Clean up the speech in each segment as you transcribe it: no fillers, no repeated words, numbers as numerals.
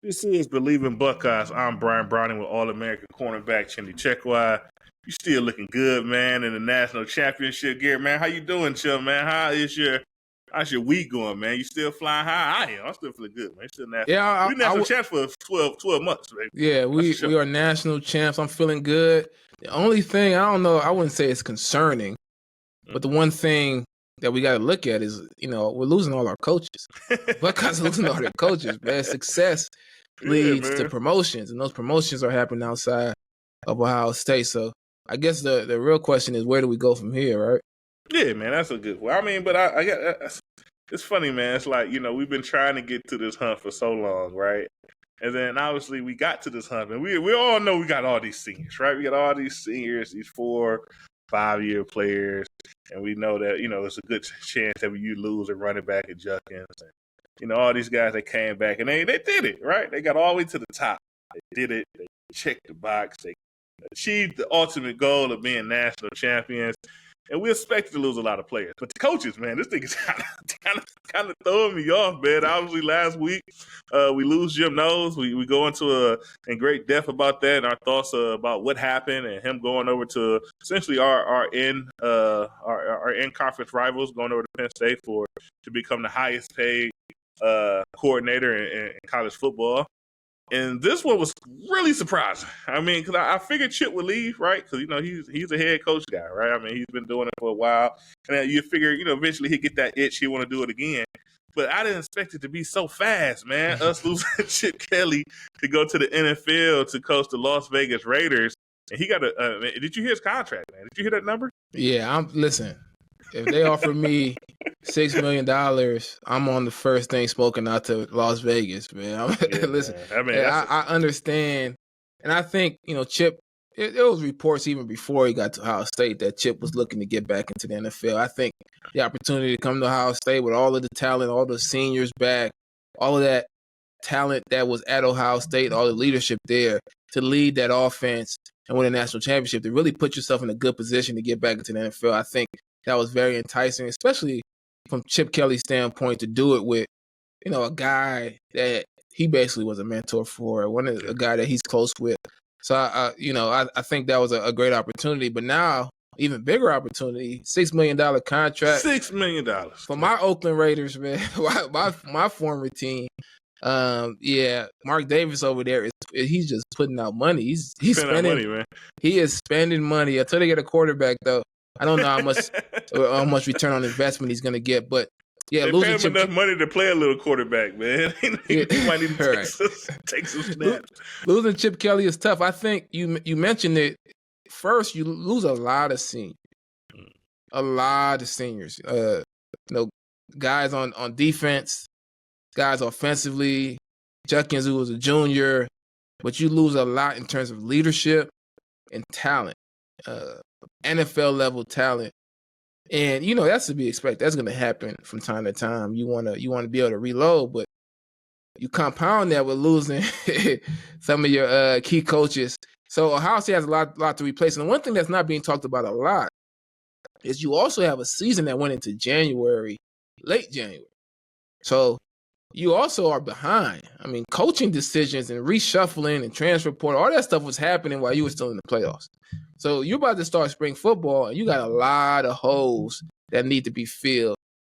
This is Believing Buckeyes. I'm Brian Browning with All-American cornerback Chindy Chekwa. You still looking good, man, in the national championship gear, man. How you doing, Chill, man? How's your week going, man? You still flying high? I am. I'm still feeling good, man. Still national. Yeah, We national champs for 12 months, baby. Yeah, we are national champs. I'm feeling good. The only thing I don't know, I wouldn't say it's concerning, but the one thing that we got to look at is, we're losing all our coaches. Buckeyes losing all their coaches, man. Success leads to promotions, and those promotions are happening outside of Ohio State. So I guess the real question is, where do we go from here, right? Yeah, man, that's a good one. I mean, but I got it's funny, man. It's like, we've been trying to get to this hunt for so long, right? And then obviously we got to this hunt, and we all know we got all these seniors, right? We got all these seniors, these 4-5-year players, and we know that, it's a good chance that you lose a running back at Judkins. And, all these guys that came back, and they did it, right? They got all the way to the top. They did it. They checked the box. They achieved the ultimate goal of being national champions. And we expected to lose a lot of players. But the coaches, man, this thing is kind of throwing me off, man. Obviously, last week, we lose Jim Knowles. We go into in great depth about that and our thoughts about what happened and him going over to essentially our in-conference rivals, going over to Penn State to become the highest paid coordinator in college football. And this one was really surprising. I mean, because I figured Chip would leave, right? Because, he's a head coach guy, right? I mean, he's been doing it for a while. And you figure, eventually he'd get that itch. He'd want to do it again. But I didn't expect it to be so fast, man. Us losing Chip Kelly to go to the NFL to coach the Las Vegas Raiders. And he got did you hear his contract, man? Did you hear that number? Yeah, listen. If they offer me $6 million, I'm on the first thing smoking out to Las Vegas, man. Listen, man. I understand. And I think, Chip, there was reports even before he got to Ohio State that Chip was looking to get back into the NFL. I think the opportunity to come to Ohio State with all of the talent, all the seniors back, all of that talent that was at Ohio State, all the leadership there to lead that offense and win a national championship, to really put yourself in a good position to get back into the NFL. I think that was very enticing, especially from Chip Kelly's standpoint, to do it with, a guy that he basically was a mentor for, a guy that he's close with. So, I think that was a great opportunity. But now, even bigger opportunity, $6 million contract. $6 million. For my Oakland Raiders, man, my former team. Mark Davis over there, he's just putting out money. He's spending money, man. He is spending money until they get a quarterback, though. I don't know how much return on investment he's going to get, but they pay him enough money to play a little quarterback, man. He might need to take some snaps. Losing Chip Kelly is tough. I think you mentioned it. First, you lose a lot of seniors. Guys on defense, guys offensively, Judkins, who was a junior, but you lose a lot in terms of leadership and talent. NFL level talent, and that's to be expected. That's going to happen from time to time. You want to be able to reload, but you compound that with losing some of your key coaches. So Ohio State has a lot to replace. And one thing that's not being talked about a lot is you also have a season that went into late January. So you also are behind. I mean, coaching decisions and reshuffling and transfer portal, all that stuff was happening while you were still in the playoffs. So you're about to start spring football, and you got a lot of holes that need to be filled.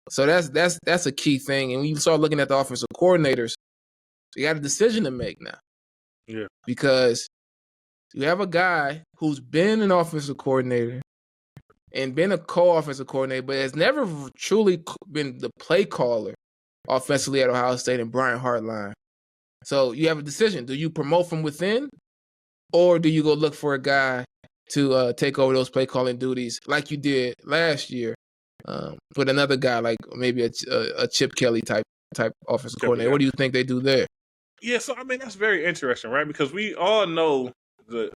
So that's a key thing. And when you start looking at the offensive coordinators, you got a decision to make now. Yeah. Because you have a guy who's been an offensive coordinator and been a co-offensive coordinator, but has never truly been the play caller offensively at Ohio State, and Brian Hartline. So you have a decision. Do you promote from within, or do you go look for a guy to take over those play calling duties like you did last year with another guy, like maybe a Chip Kelly type offensive coordinator? What do you think they do there? Yeah, so I mean, that's very interesting, right? Because we all know the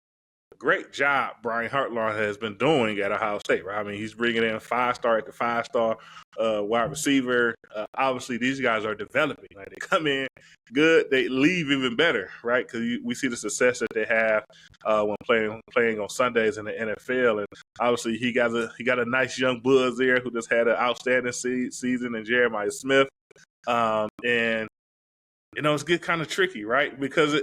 great job Brian Hartline has been doing at Ohio State, right? I mean, he's bringing in 5-star at the 5-star wide receiver. Obviously, these guys are developing. Like, they come in good, they leave even better, right? Because we see the success that they have when playing on Sundays in the NFL. And obviously, he got a nice young buzz there who just had an outstanding season in Jeremiah Smith. And it's get kind of tricky, right? Because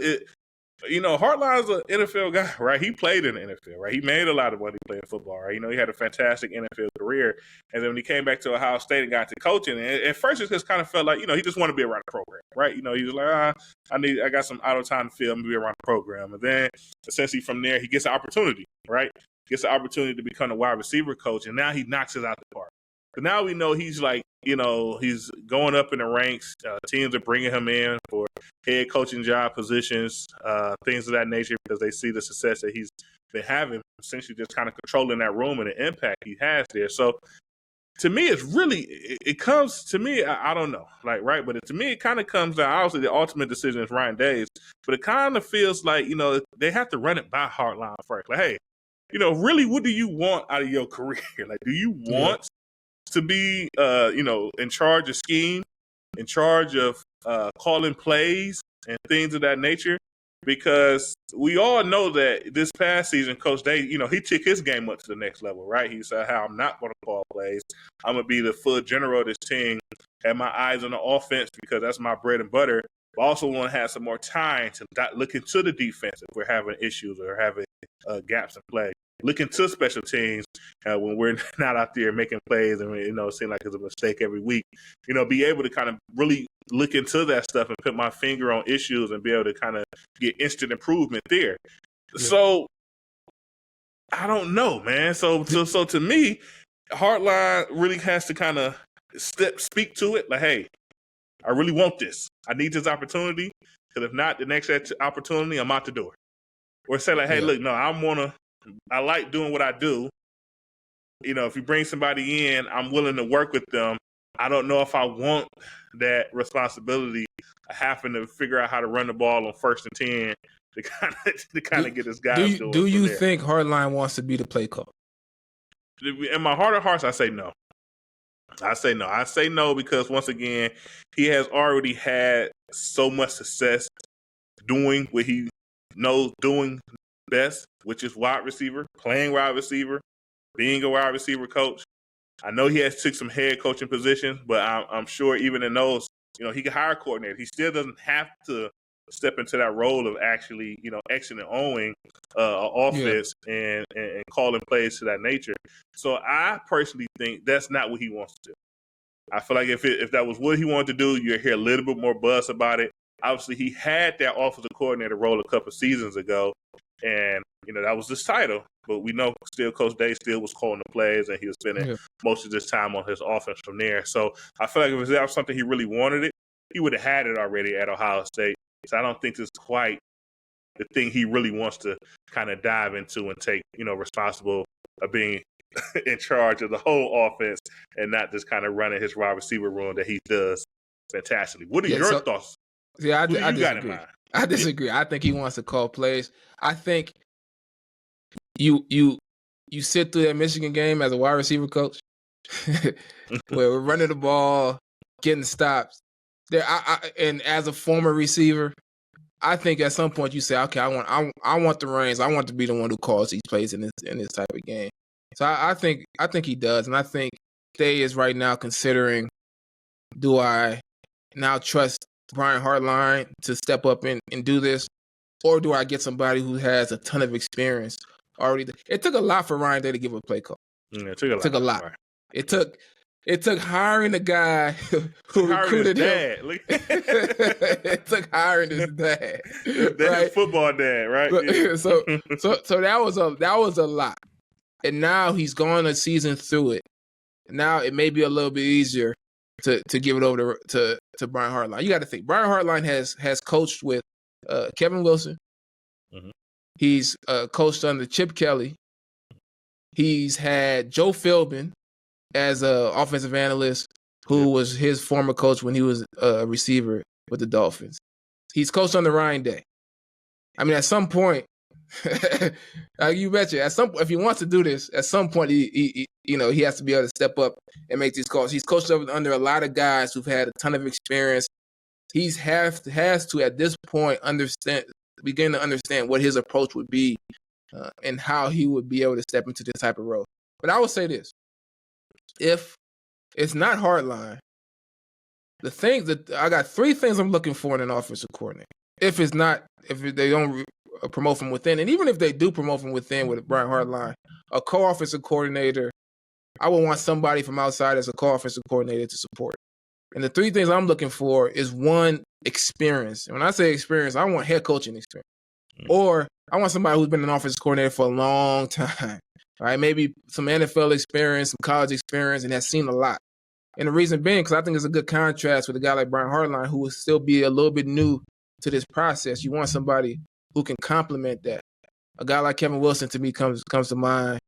Hartline's an NFL guy, right? He played in the NFL, right? He made a lot of money playing football, right? He had a fantastic NFL career. And then when he came back to Ohio State and got to coaching, at first it just kind of felt like, he just wanted to be around the program, right? He was like, I got some idle time to feel, I'm going to be around the program. And then essentially from there, he gets an opportunity, right? Gets the opportunity to become a wide receiver coach. And now he knocks it out the park. So now we know he's like, he's going up in the ranks. Teams are bringing him in for head coaching job positions, things of that nature, because they see the success that he's been having, essentially just kind of controlling that room and the impact he has there. So to me, it's really, it comes to me, I don't know, like, right? But to me, it kind of comes down, obviously the ultimate decision is Ryan Days, but it kind of feels like, they have to run it by Hartline first. Like, hey, really, what do you want out of your career? Like, do you want to be, in charge of scheme, in charge of calling plays and things of that nature? Because we all know that this past season, Coach Day, he took his game up to the next level, right? He said, I'm not going to call plays. I'm going to be the full general of this team, have my eyes on the offense because that's my bread and butter. But also want to have some more time to look into the defense if we're having issues or having gaps in play. Look into special teams when we're not out there making plays and, it seems like it's a mistake every week. Be able to kind of really look into that stuff and put my finger on issues and be able to kind of get instant improvement there. Yeah. So I don't know, man. So to me, Hartline really has to kind of speak to it. Like, hey, I really want this. I need this opportunity. Because if not, the next opportunity, I'm out the door. Or say like, hey, look, no, I like doing what I do. If you bring somebody in, I'm willing to work with them. I don't know if I want that responsibility of having to figure out how to run the ball on 1st and 10 to kind of get this guy going. Do you think Hartline wants to be the play call? In my heart of hearts, I say no. I say no because, once again, he has already had so much success doing what he knows doing best, which is wide receiver, playing wide receiver, being a wide receiver coach. I know he has took some head coaching positions, but I'm sure even in those, he can hire a coordinator. He still doesn't have to step into that role of actually, exiting and owning an offense and calling plays to that nature. So I personally think that's not what he wants to do. I feel like if that was what he wanted to do, you'll hear a little bit more buzz about it. Obviously, he had that offensive coordinator role a couple seasons ago, and that was his title. But we know still Coach Day still was calling the plays, and he was spending most of his time on his offense from there. So I feel like if that was something he really wanted it, he would have had it already at Ohio State. So I don't think this is quite the thing he really wants to kind of dive into and take, responsible of being in charge of the whole offense and not just kind of running his wide receiver room that he does fantastically. What are your thoughts? Yeah, I disagree. I disagree. I think he wants to call plays. I think you sit through that Michigan game as a wide receiver coach where we're running the ball, getting stops. There, and as a former receiver, I think at some point you say, okay, I want the reins. I want to be the one who calls these plays in this type of game. So I think he does, and I think Day is right now considering, do I now trust Brian Hartline to step up and do this, or do I get somebody who has a ton of experience already? It took a lot for Ryan Day to give a play call. It took a lot. It took hiring the guy who recruited him. It took hiring his dad. Right? Football dad, right? Yeah. So that was a lot. And now he's gone a season through it. Now it may be a little bit easier to give it over to Brian Hartline. You got to think, Brian Hartline has coached with Kevin Wilson. Mm-hmm. He's coached under Chip Kelly. He's had Joe Philbin as an offensive analyst who was his former coach when he was a receiver with the Dolphins. He's coached under Ryan Day. I mean, at some point, you betcha. If he wants to do this, at some point, he has to be able to step up and make these calls. He's coached under a lot of guys who've had a ton of experience. He has to at this point begin to understand what his approach would be and how he would be able to step into this type of role. But I would say this: if it's not Hartline, the things that I got 3 things I'm looking for in an offensive coordinator. If they don't promote from within, and even if they do promote from within with Brian Hartline, a co-offensive coordinator, I would want somebody from outside as a co-offensive coordinator to support. And the 3 things I'm looking for is, 1, experience. And when I say experience, I want head coaching experience. Or I want somebody who's been an offensive coordinator for a long time. Right? Maybe some NFL experience, some college experience, and has seen a lot. And the reason being, because I think it's a good contrast with a guy like Brian Hartline, who will still be a little bit new to this process. You want somebody who can complement that. A guy like Kevin Wilson, to me, comes to mind.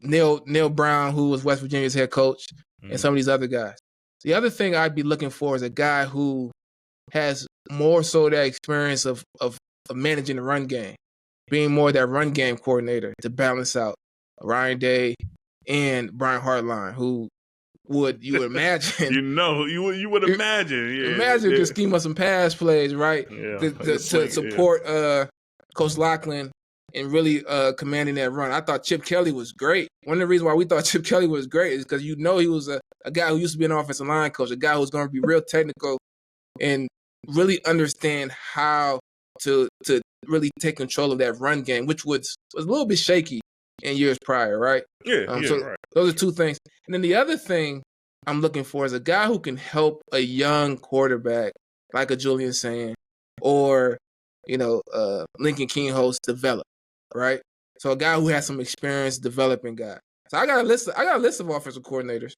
Neil Brown, who was West Virginia's head coach, and some of these other guys. The other thing I'd be looking for is a guy who has more so that experience of managing the run game, being more that run game coordinator to balance out Ryan Day and Brian Hartline, who you would imagine. you would imagine. Yeah, imagine the scheme of some pass plays, right? Yeah, to support Coach Loughlin and really commanding that run. I thought Chip Kelly was great. One of the reasons why we thought Chip Kelly was great is because he was a guy who used to be an offensive line coach, a guy who's going to be real technical and really understand how to really take control of that run game, which was a little bit shaky in years prior, right? Yeah, right. Those are 2 things. And then the other thing I'm looking for is a guy who can help a young quarterback like a Julian Sand or, Lincoln Kingholz develop, right? So a guy who has some experience developing guys. So I got a list of offensive coordinators.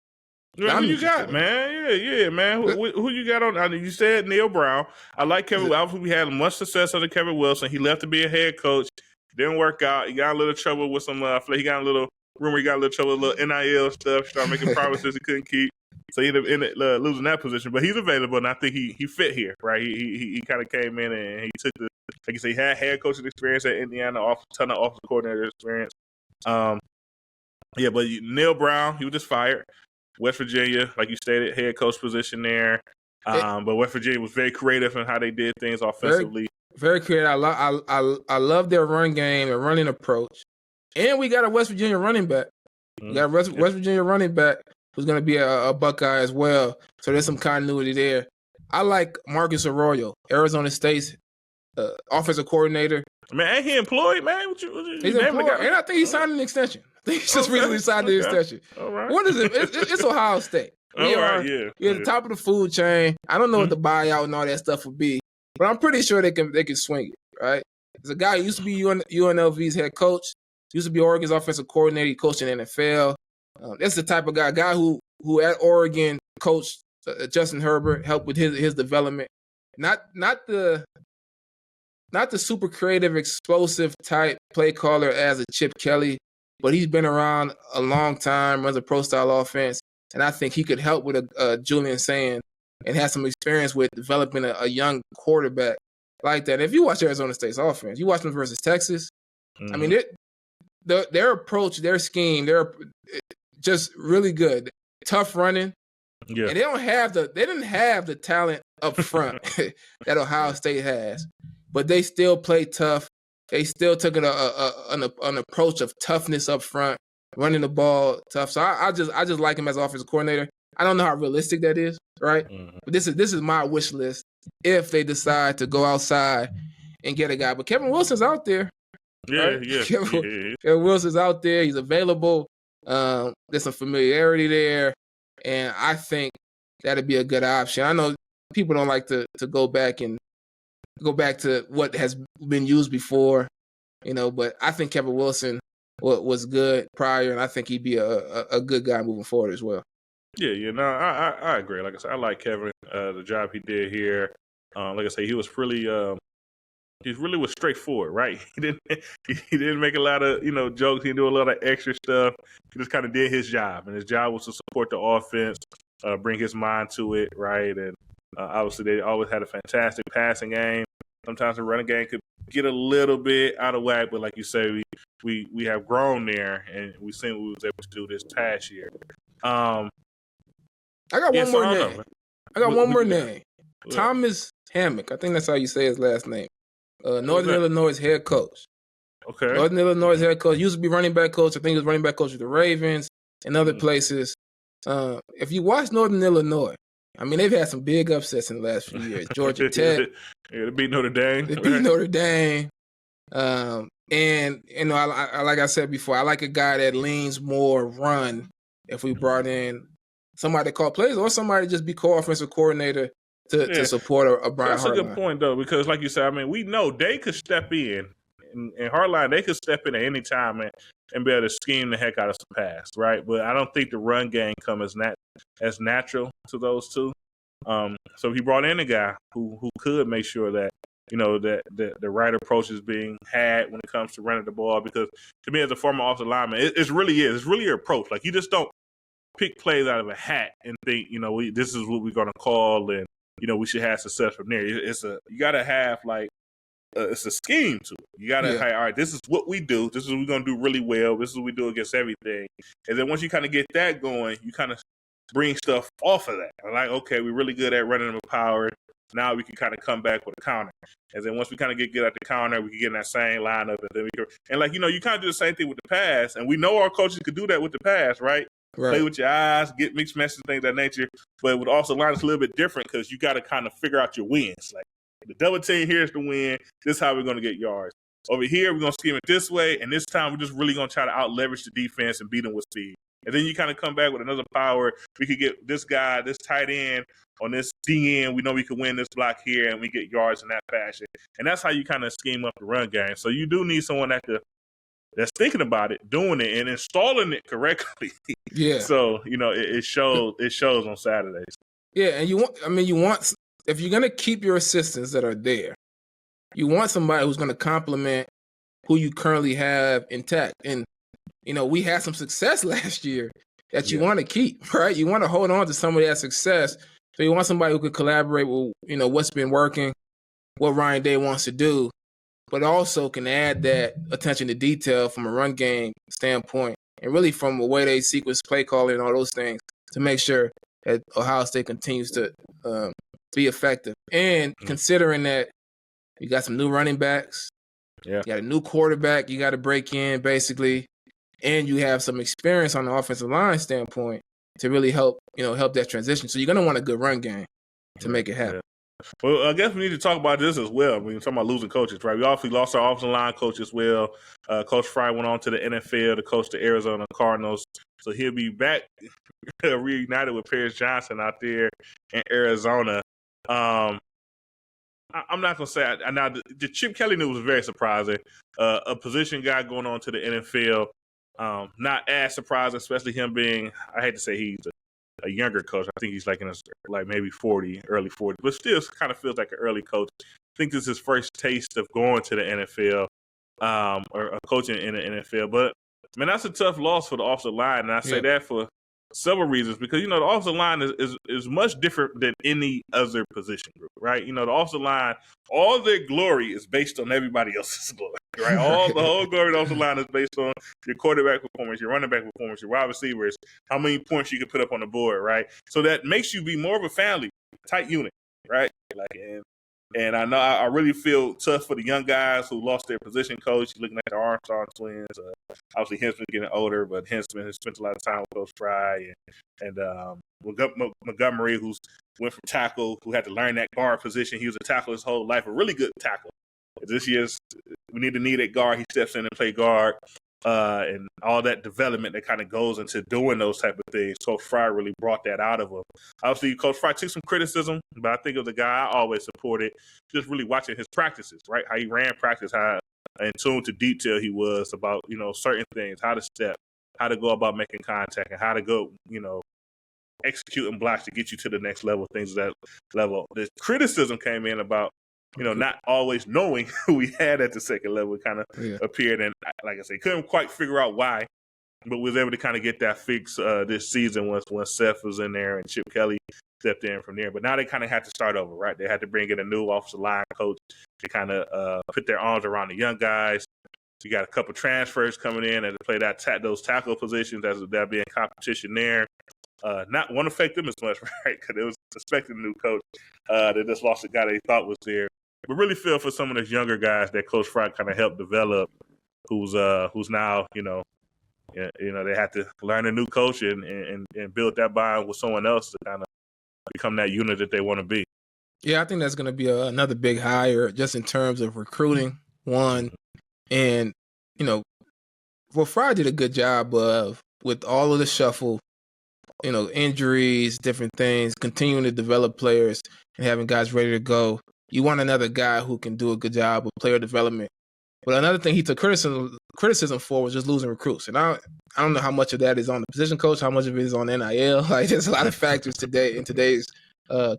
Who you got, man? Yeah, man. Who you got on? I mean, you said Neil Brown. I like Kevin. Obviously, we had much success under Kevin Wilson. He left to be a head coach. Didn't work out. He got a little trouble with some. He got a little rumor. He got a little trouble with a little NIL stuff. Started making promises he couldn't keep. So he ended up losing that position. But he's available, and I think he fit here, right? He kind of came in and he took like you say, he had head coaching experience at Indiana, ton of offensive coordinator experience. But Neil Brown, he was just fired. West Virginia, like you stated, head coach position there. But West Virginia was very creative in how they did things offensively. Very creative. I love their run game, their running approach. And we got a West Virginia running back. We got a West Virginia running back who's going to be a Buckeye as well. So there's some continuity there. I like Marcus Arroyo, Arizona State's offensive coordinator. Man, ain't he employed, man? He's employed, and I think he signed an extension. I think he just recently signed an extension. All right. What is it? It's Ohio State. We're at the top of the food chain. I don't know what the buyout and all that stuff would be, but I'm pretty sure they can swing it, right? There's a guy who used to be UNLV's head coach, used to be Oregon's offensive coordinator, he coached in the NFL. That's the type of guy who at Oregon coached Justin Herbert, helped with his development. Not the super creative, explosive type play caller as a Chip Kelly, but he's been around a long time, runs a pro-style offense, and I think he could help with a Julian Sand and has some experience with developing a young quarterback like that. And if you watch Arizona State's offense, you watch them versus Texas, I mean, their approach, their scheme, they're just really good. Tough running. Yeah. And they didn't have the talent up front that Ohio State has, but they still play tough. They still took an approach of toughness up front, running the ball tough. So I just like him as offensive coordinator. I don't know how realistic that is, right? Mm-hmm. But this is my wish list if they decide to go outside and get a guy. But Kevin Wilson's out there. Yeah, right? Yeah. Kevin Wilson's out there. He's available. There's some familiarity there, and I think that'd be a good option. I know people don't like to go back to what has been used before, but I think Kevin Wilson was good prior, and I think he'd be a good guy moving forward as well. Yeah, no, I agree. Like I said, I like Kevin, the job he did here. Like I say, he was really was straightforward, right? He didn't make a lot of jokes. He didn't do a lot of extra stuff. He just kind of did his job, and his job was to support the offense, bring his mind to it, right? And obviously, they always had a fantastic passing game. Sometimes the running game could get a little bit out of whack, but like you say, we have grown there, and we've seen what we was able to do this past year. I got one more name. Thomas Hammock. I think that's how you say his last name. Northern Illinois head coach. Okay. Northern Illinois head coach. Used to be running back coach. I think he was running back coach with the Ravens and other places. If you watch Northern Illinois, I mean, they've had some big upsets in the last few years. Georgia Tech. Yeah, they beat Notre Dame. They beat Notre Dame. And, you know, I like I said before, I like a guy that leans more run if we brought in somebody to call plays or somebody to just be co-offensive coordinator to support a Brian Hartline. That's a good point, though, because like you said, I mean, we know they could step in. And Hartline, they could step in at any time and be able to scheme the heck out of some pass, right? But I don't think the run game comes as natural to those two. So he brought in a guy who could make sure that, you know, that the right approach is being had when it comes to running the ball. Because to me, as a former offensive lineman, it's really your approach. Like, you just don't pick plays out of a hat and think, you know, this is what we're going to call, and, you know, we should have success from there. You got to have, like, it's a scheme to it. You got to, hey, all right, this is what we do. This is what we're going to do really well. This is what we do against everything. And then once you kind of get that going, you kind of bring stuff off of that. Like, okay, we're really good at running them with power. Now we can kind of come back with a counter. And then once we kind of get good at the counter, we can get in that same lineup. And then like, you know, you kind of do the same thing with the pass. And we know our coaches could do that with the pass, right? Play with your eyes, get mixed messages, things of that nature. But with also line, it's a little bit different because you got to kind of figure out your wins. Like, the double team here is the win. This is how we're going to get yards. Over here, we're going to scheme it this way. And this time, we're just really going to try to out-leverage the defense and beat them with speed. And then you kind of come back with another power. We could get this guy, this tight end, on this DN. We know we can win this block here, and we get yards in that fashion. And that's how you kind of scheme up the run game. So you do need someone that's thinking about it, doing it, and installing it correctly. Yeah. So, you know, it shows on Saturdays. Yeah, and you want if you're going to keep your assistants that are there, you want somebody who's going to complement who you currently have intact. And, you know, we had some success last year that you want to keep, right? You want to hold on to somebody that success. So you want somebody who could collaborate with, you know, what's been working, what Ryan Day wants to do, but also can add that attention to detail from a run game standpoint and really from the way they sequence play calling and all those things to make sure that Ohio State continues to be effective. And considering that you got some new running backs, you got a new quarterback you got to break in basically, and you have some experience on the offensive line standpoint to really help that transition. So you're going to want a good run game to make it happen. Yeah. Well, I guess we need to talk about this as well. We're talking about losing coaches, right? We obviously lost our offensive line coach as well. Coach Fry went on to the NFL to coach the Arizona Cardinals. So he'll be back reunited with Paris Johnson out there in Arizona. I'm not going to say – now, the Chip Kelly news was very surprising. A position guy going on to the NFL, not as surprising, especially him being – I hate to say he's a younger coach. I think he's like in his maybe 40, early 40s, but still kind of feels like an early coach. I think this is his first taste of going to the NFL or coaching in the NFL. But, man, that's a tough loss for the offensive line, and I say that for several reasons, because, you know, the offensive line is much different than any other position group, right? You know, the offensive line, all their glory is based on everybody else's glory, right? The whole glory of the offensive line is based on your quarterback performance, your running back performance, your wide receivers, how many points you can put up on the board, right? So that makes you be more of a family, tight unit, right? And I know I really feel tough for the young guys who lost their position coach. You're looking at the Armstrong twins. Obviously, Henson getting older, but Henson has spent a lot of time with Coach Fry and Montgomery, who went from tackle, who had to learn that guard position. He was a tackle his whole life, a really good tackle. This year's we need at guard. He steps in and play guard. And all that development that kind of goes into doing those type of things. Coach Fry really brought that out of him. Obviously, Coach Fry took some criticism, but I think it was a guy I always supported, just really watching his practices, right? How he ran practice, how in tune to detail he was about, you know, certain things, how to step, how to go about making contact, and how to go, you know, executing blocks to get you to the next level, things of that level. The criticism came in about, you know, not always knowing who we had at the second level kind of appeared. And like I said, couldn't quite figure out why, but was able to kind of get that fix this season once Seth was in there and Chip Kelly stepped in from there. But now they kind of had to start over, right? They had to bring in a new offensive line coach to kind of put their arms around the young guys. You got a couple transfers coming in and to play those tackle positions. That'll be in competition there. Not won't affect them as much, right? Because it was expecting a new coach. They just lost a guy they thought was there. But really feel for some of those younger guys that Coach Fry kind of helped develop, who's now, you know, they had to learn a new coach and build that bond with someone else to kind become that unit that they want to be. Yeah, I think that's going to be another big hire just in terms of recruiting, one. And, Fry did a good job of, with all of the shuffle, injuries, different things, continuing to develop players and having guys ready to go. You want another guy who can do a good job of player development. But another thing he took criticism for was just losing recruits. And I don't know how much of that is on the position coach, how much of it is on NIL. Like, there's a lot of factors in today's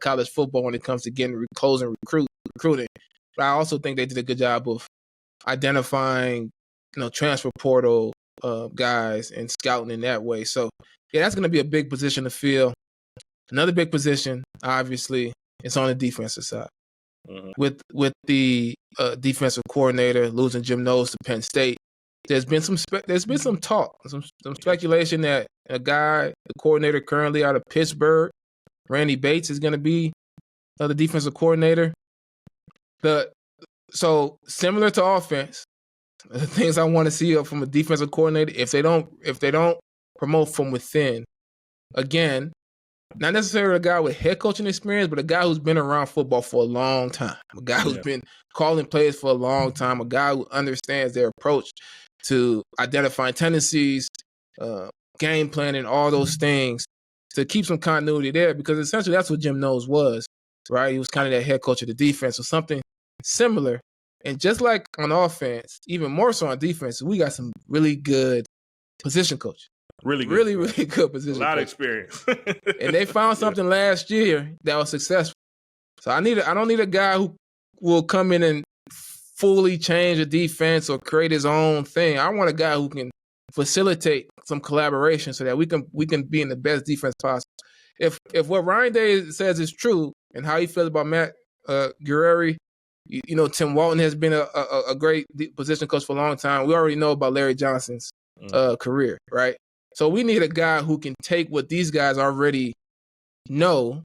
college football when it comes to closing recruiting. But I also think they did a good job of identifying, transfer portal guys and scouting in that way. So, yeah, that's going to be a big position to fill. Another big position, obviously, is on the defensive side. Mm-hmm. With the defensive coordinator losing Jim Knowles to Penn State, there's been some talk, some speculation that the coordinator currently out of Pittsburgh, Randy Bates, is going to be the defensive coordinator. So similar to offense, the things I want to see from a defensive coordinator, if they don't promote from within, again, not necessarily a guy with head coaching experience, but a guy who's been around football for a long time, a guy who's been calling plays for a long time, a guy who understands their approach to identifying tendencies, game planning, all those things, to keep some continuity there, because essentially that's what Jim Knowles was, right? He was kind of that head coach of the defense, or something similar. And just like on offense, even more so on defense, we got some really good position coaches. Really good position. A lot of experience. And they found something last year that was successful. So I don't need a guy who will come in and fully change a defense or create his own thing. I want a guy who can facilitate some collaboration so that we can be in the best defense possible. If what Ryan Day says is true and how he feels about Matt Guerrieri, Tim Walton has been a great position coach for a long time. We already know about Larry Johnson's career, right? So we need a guy who can take what these guys already know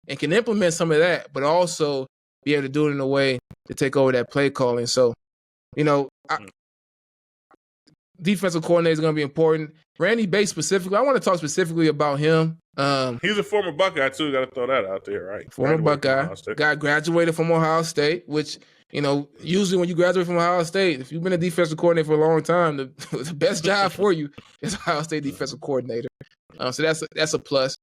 and can implement some of that, but also be able to do it in a way to take over that play calling. So, defensive coordinator is going to be important. Randy Bates specifically, I want to talk specifically about him. He's a former Buckeye too. Got to throw that out there, right? Former Buckeye. Guy graduated from Ohio State, which, usually when you graduate from Ohio State, if you've been a defensive coordinator for a long time, the best job for you is Ohio State defensive coordinator. So that's a plus.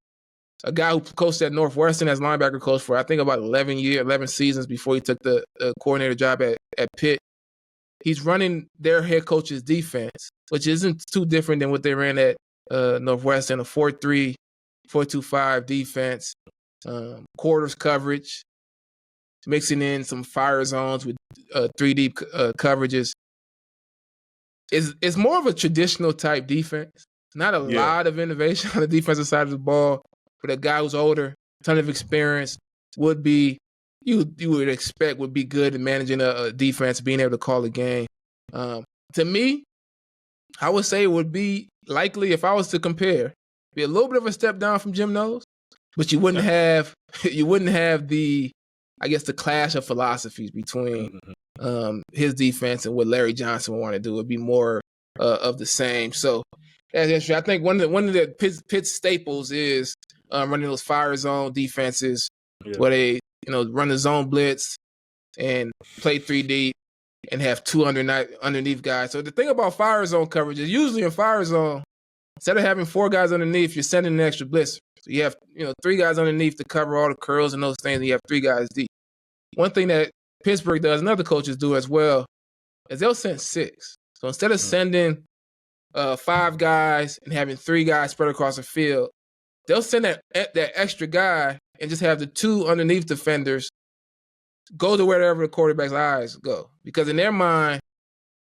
A guy who coached at Northwestern as linebacker coach for, I think, about 11 seasons before he took the coordinator job at Pitt. He's running their head coach's defense, which isn't too different than what they ran at Northwestern, a 4-3, 4-2-5 defense, quarters coverage, mixing in some fire zones with 3D coverages. It's more of a traditional type defense. Not a lot of innovation on the defensive side of the ball, but a guy who's older, ton of experience, would be you would expect would be good in managing a defense, being able to call a game. To me, I would say it would be likely, if I was to compare, be a little bit of a step down from Jim Knowles, but you wouldn't have the, I guess, the clash of philosophies between his defense and what Larry Johnson would want to do. It'd be more of the same. So that's interesting. I think one of the Pitt staples is running those fire zone defenses where they run the zone blitz and play 3D and have two underneath guys. So the thing about fire zone coverage is usually in fire zone, instead of having 4 guys underneath, you're sending an extra blitzer. So you have 3 guys underneath to cover all the curls and those things, and you have 3 guys deep. One thing that Pittsburgh does and other coaches do as well is they'll send 6. So instead of sending 5 guys and having 3 guys spread across the field, they'll send that extra guy and just have the 2 underneath defenders go to wherever the quarterback's eyes go. Because in their mind,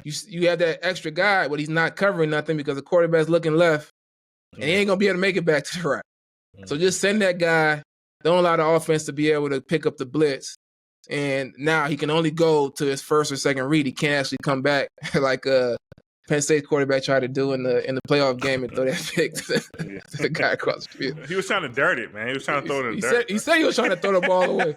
you have that extra guy, but he's not covering nothing because the quarterback's looking left, and he ain't going to be able to make it back to the right. So just send that guy. Don't allow the offense to be able to pick up the blitz. And now he can only go to his first or second read. He can't actually come back like Penn State quarterback tried to do in the playoff game and throw that pick to the guy across the field. He was trying to dirt it, man. He was trying to throw it in the dirt. He said he was trying to throw the ball away.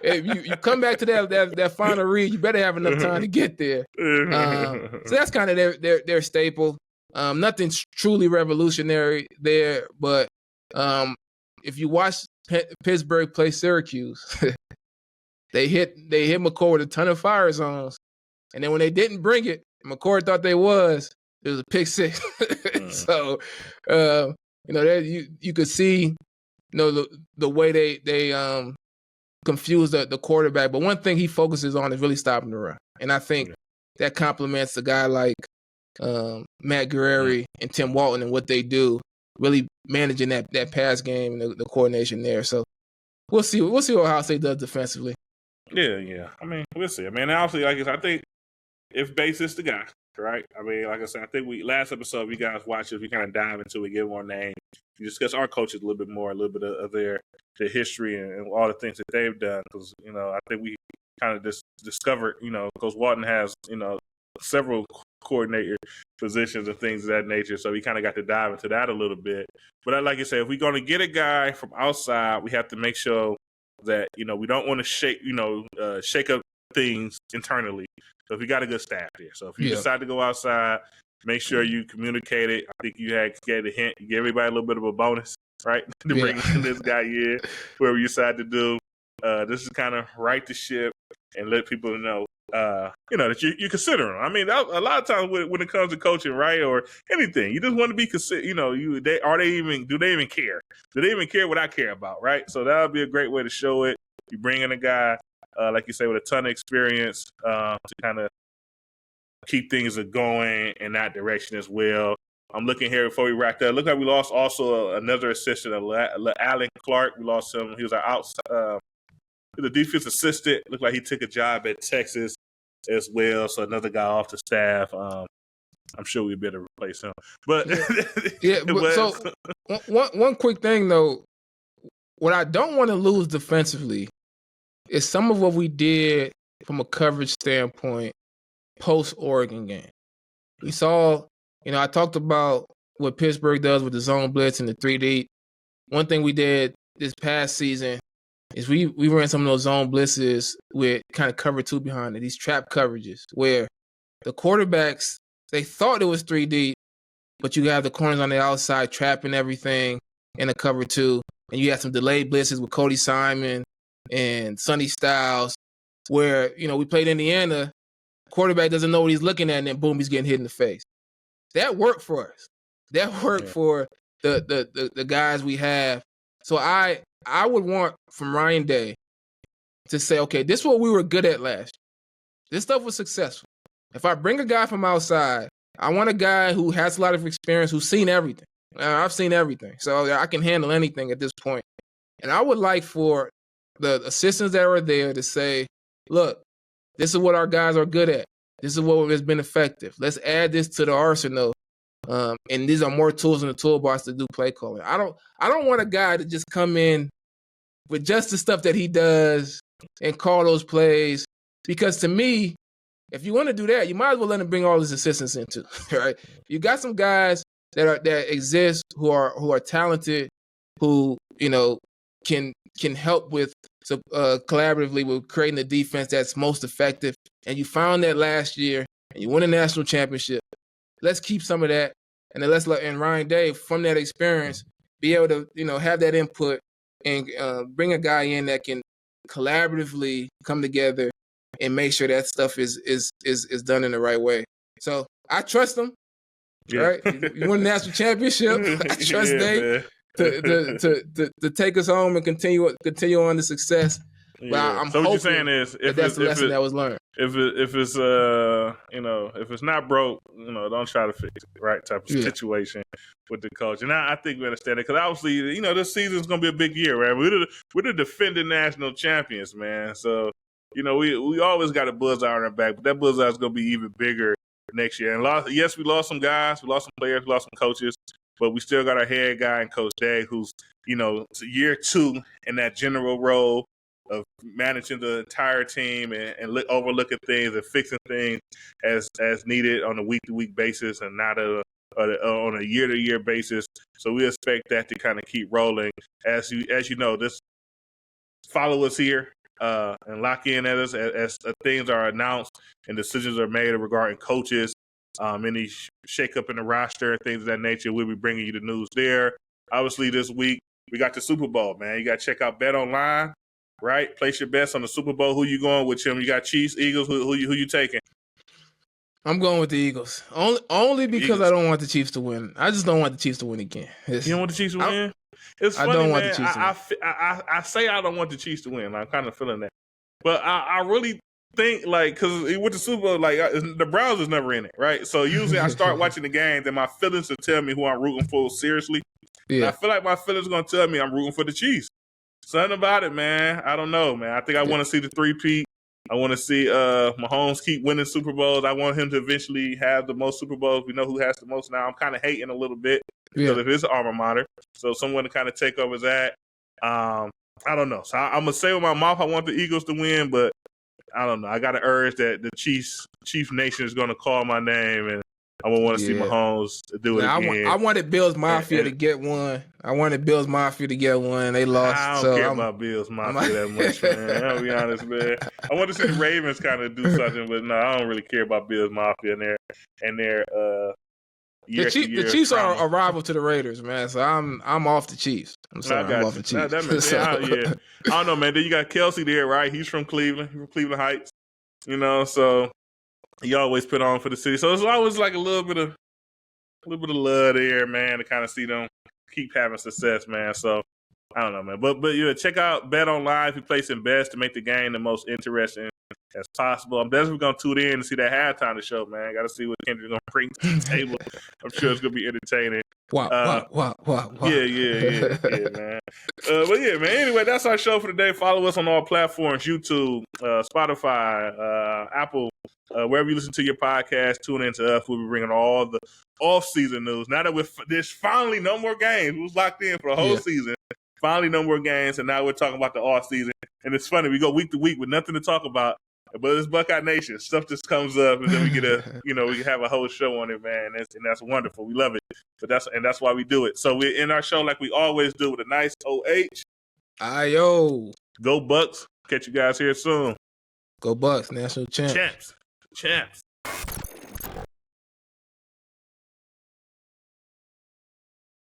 If you come back to that final read, you better have enough time to get there. So that's kind of their staple. Nothing truly revolutionary there, but if you watch Pittsburgh play Syracuse, they hit McCord with a ton of fire zones, and then when they didn't bring it, McCord thought it was a pick six. So, you could see, the way they confuse the quarterback. But one thing he focuses on is really stopping the run, and I think that complements a guy like Matt Guerrieri and Tim Walton and what they do, really managing that pass game and the coordination there. So we'll see what Ohio State does defensively. Yeah. I mean, we'll see. I mean, obviously, like I said, I think if Bates is the guy, right? I mean, like I said, I think last episode, you guys watch it, we kind of dive into it, give more names, we discuss our coaches a little bit more, a little bit of their history and all the things that they've done. Because, I think we kind of just discovered, Coach Walton has, several coordinator positions and things of that nature. So we kind of got to dive into that a little bit. But like I said, if we're going to get a guy from outside, we have to make sure that, we don't want to shake up things internally. So if you got a good staff there. So if you decide to go outside, make sure you communicate it. I think you gave a hint. You gave everybody a little bit of a bonus, right? To bring this guy in, whoever you decide to do. This is kind of right the ship and let people know, that you consider them. I mean, a lot of times when it comes to coaching, right, or anything, you just want to be considered. Do they even care? Do they even care what I care about, right? So that would be a great way to show it. You bring in a guy, like you say, with a ton of experience to kind of keep things going in that direction as well. I'm looking here before we wrap up. Look like we lost also another assistant, Alan Clark. We lost him. He was the defense assistant. Looked like he took a job at Texas as well. So another guy off the staff. I'm sure we better replace him. But so one quick thing though, what I don't want to lose defensively is some of what we did from a coverage standpoint post Oregon game. We saw, I talked about what Pittsburgh does with the zone blitz and the 3D. One thing we did this past season is we ran some of those zone blitzes with kind of cover two behind it, these trap coverages where the quarterbacks, they thought it was 3D, but you have the corners on the outside trapping everything in a cover two, and you had some delayed blitzes with Cody Simon and Sonny Styles where, we played Indiana, quarterback doesn't know what he's looking at, and then boom, he's getting hit in the face. That worked for us. That worked for the guys we have. So I would want from Ryan Day to say, okay, this is what we were good at last year. This stuff was successful. If I bring a guy from outside, I want a guy who has a lot of experience, who's seen everything. I've seen everything. So I can handle anything at this point. And I would like for the assistants that are there to say, look, this is what our guys are good at. This is what has been effective. Let's add this to the arsenal. And these are more tools in the toolbox to do play calling. I don't want a guy to just come in with just the stuff that he does and call those plays. Because to me, if you want to do that, you might as well let him bring all his assistants in too, right? You got some guys that exist who are talented, who can help with collaboratively with creating the defense that's most effective. And you found that last year, and you won a national championship. Let's keep some of that, and then let's let Ryan Day from that experience be able to have that input and bring a guy in that can collaboratively come together and make sure that stuff is done in the right way. So I trust him. Yeah. Right? You won a national championship. I trust Day to take us home and continue on the success. Yeah. But I'm so what you're saying is, if that's the lesson that was learned. If it's not broke, don't try to fix it, right? Type of situation with the coach. And I think we understand it because obviously, this season's gonna be a big year, right? We're the defending national champions, man. So we always got a bullseye on our back, but that bullseye is gonna be even bigger next year. And we lost some guys, we lost some players, we lost some coaches, but we still got our head guy and Coach Day, who's it's year 2 in that general role of managing the entire team and overlooking things and fixing things as needed on a week-to-week basis and not on a year-to-year basis. So we expect that to kind of keep rolling. As you know, this follow us here and lock in at us as things are announced and decisions are made regarding coaches, any shake-up in the roster, things of that nature. We'll be bringing you the news there. Obviously, this week, we got the Super Bowl, man. You got to check out Bet Online, right? Place your bets on the Super Bowl. Who you going with, Tim? You got Chiefs, Eagles. Who you taking? I'm going with the Eagles. Only because Eagles. I don't want the Chiefs to win. I just don't want the Chiefs to win again. You don't want the Chiefs to win? It's funny, I don't man. want the Chiefs to win. I say I don't want the Chiefs to win. I'm kind of feeling that. But I really think, like, because with the Super Bowl, like, the Browns is never in it, right? So usually I start watching the games and my feelings will tell me who I'm rooting for seriously. Yeah. And I feel like my feelings are going to tell me I'm rooting for the Chiefs. Something about it, man. I don't know, man. I think I want to see the three-peat. I want to see Mahomes keep winning Super Bowls. I want him to eventually have the most Super Bowls. We know who has the most now. I'm kind of hating a little bit because of his alma mater. So someone to kind of take over that. I don't know. So I'm going to say with my mouth I want the Eagles to win, but I don't know. I got to urge that the Chief Nation is going to call my name, and I would want to see Mahomes do it again. I wanted Bills Mafia to get one. I wanted Bills Mafia to get one. They lost. I don't care about Bills Mafia that much, man. I'll be honest, man. I want to see the Ravens kind of do something, but no, I don't really care about Bills Mafia and their the Chiefs are a rival to the Raiders, man. So I'm off the Chiefs. I'm sorry, I'm off the Chiefs. I don't know, man. Then you got Kelsey there, right? He's from Cleveland. He's from Cleveland Heights. You know, so he always put on for the city. So it's always like a little bit of love there, man, to kind of see them keep having success, man. So I don't know, man. But yeah, check out Bet Online if you're placing bets to make the game the most interesting as possible. I'm definitely gonna tune in and see that halftime show, man. Got to see what Kendrick's gonna bring to the table. I'm sure it's gonna be entertaining. Wow. Yeah, man. But yeah, man. Anyway, that's our show for today. Follow us on all platforms: YouTube, Spotify, Apple, wherever you listen to your podcast. Tune in to us. We'll be bringing all the off-season news. Now that there's finally no more games, we was locked in for the whole season. Finally, no more games, and now we're talking about the off-season. And it's funny, we go week to week with nothing to talk about. But it's Buckeye Nation. Stuff just comes up, and then we get we have a whole show on it, man. And that's wonderful. We love it. But that's why we do it. So we end our show like we always do with a nice OH. Ayo. Go Bucks. Catch you guys here soon. Go Bucks. National champs. Champs.